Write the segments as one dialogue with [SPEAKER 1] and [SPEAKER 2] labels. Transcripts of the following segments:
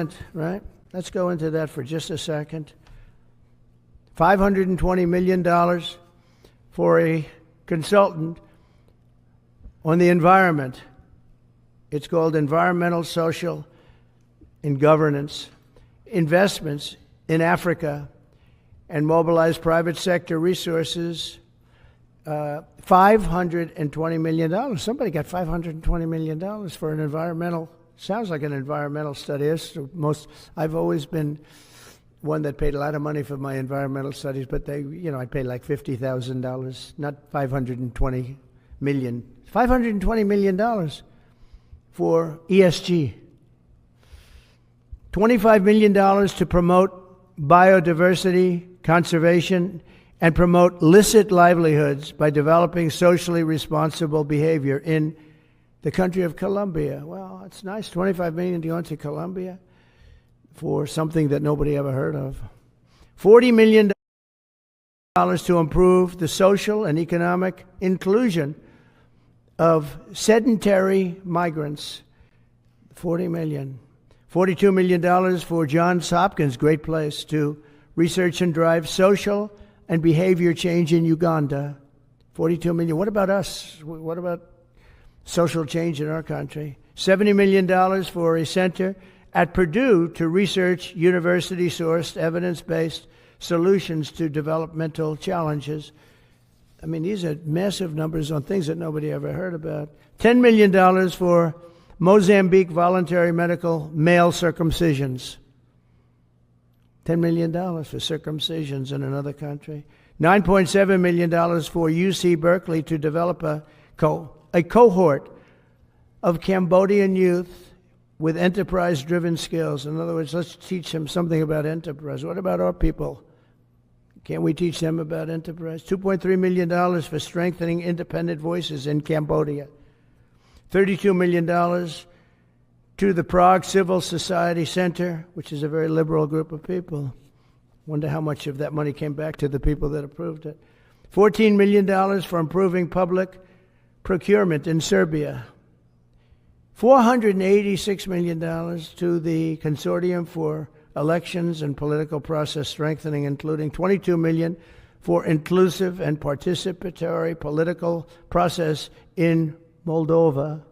[SPEAKER 1] 5%, right? Let's go into that for just a second. $520 million for a consultant on the environment. It's called Environmental, Social, and Governance. Investments in Africa and mobilize private sector resources. $520 million. Somebody got $520 million for an environmental, sounds like an environmental study. I've always been one that paid a lot of money for my environmental studies, but I paid like $50,000, not $520 million. $520 million for ESG. $25 million to promote biodiversity, conservation, and promote licit livelihoods by developing socially responsible behavior in the country of Colombia. Well, it's nice, $25 million to go into Colombia for something that nobody ever heard of. $40 million to improve the social and economic inclusion of sedentary migrants. $40 million. $42 million for Johns Hopkins, great place, to research and drive social and behavior change in Uganda. $42 million. What about us? What about social change in our country? $70 million for a center at Purdue to research university-sourced, evidence-based solutions to developmental challenges. I mean, these are massive numbers on things that nobody ever heard about. $10 million for Mozambique voluntary medical male circumcisions. $10 million for circumcisions in another country. $9.7 million for UC Berkeley to develop a cohort of Cambodian youth with enterprise-driven skills. In other words, let's teach them something about enterprise. What about our people? Can't we teach them about enterprise? $2.3 million for strengthening independent voices in Cambodia. $32 million to the Prague Civil Society Center, which is a very liberal group of people. Wonder how much of that money came back to the people that approved it. $14 million for improving public procurement in Serbia. $486 million to the Consortium for Elections and Political Process Strengthening, including $22 million for inclusive and participatory political process in Moldova,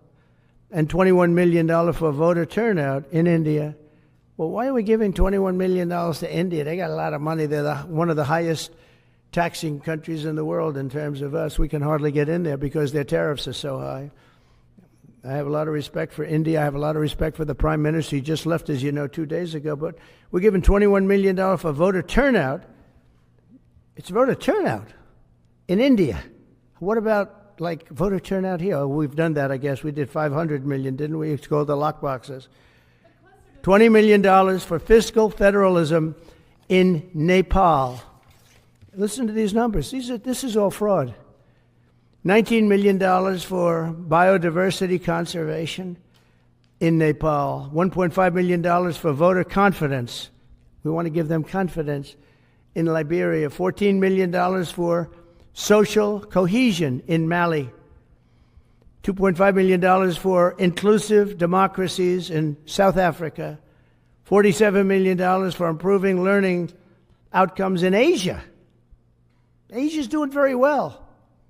[SPEAKER 1] and $21 million for voter turnout in India. Well, why are we giving $21 million to India? They got a lot of money. They're one of the highest taxing countries in the world in terms of us. We can hardly get in there because their tariffs are so high. I have a lot of respect for India. I have a lot of respect for the Prime Minister. He just left, as you know, 2 days ago. But we're giving $21 million for voter turnout. It's voter turnout in India. What about voter turnout here? We've done that, I guess. We did $500 million, didn't we? It's called the lockboxes. $20 million for fiscal federalism in Nepal. Listen to these numbers. This is all fraud. $19 million for biodiversity conservation in Nepal. $1.5 million for voter confidence. We want to give them confidence in Liberia. $14 million for social cohesion in Mali. $2.5 million for inclusive democracies in South Africa. $47 million for improving learning outcomes in Asia. Asia's doing very well.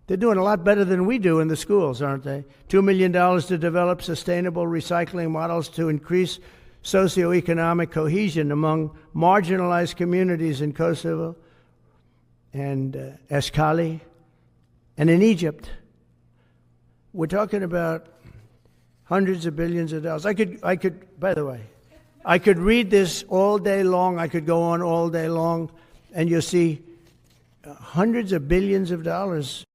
[SPEAKER 1] They're doing a lot better than we do in the schools, aren't they? $2 million to develop sustainable recycling models to increase socioeconomic cohesion among marginalized communities in Kosovo and Escali and in Egypt. We're talking about hundreds of billions of dollars. I could, by the way, I could read this all day long. I could go on all day long, and you'll see hundreds of billions of dollars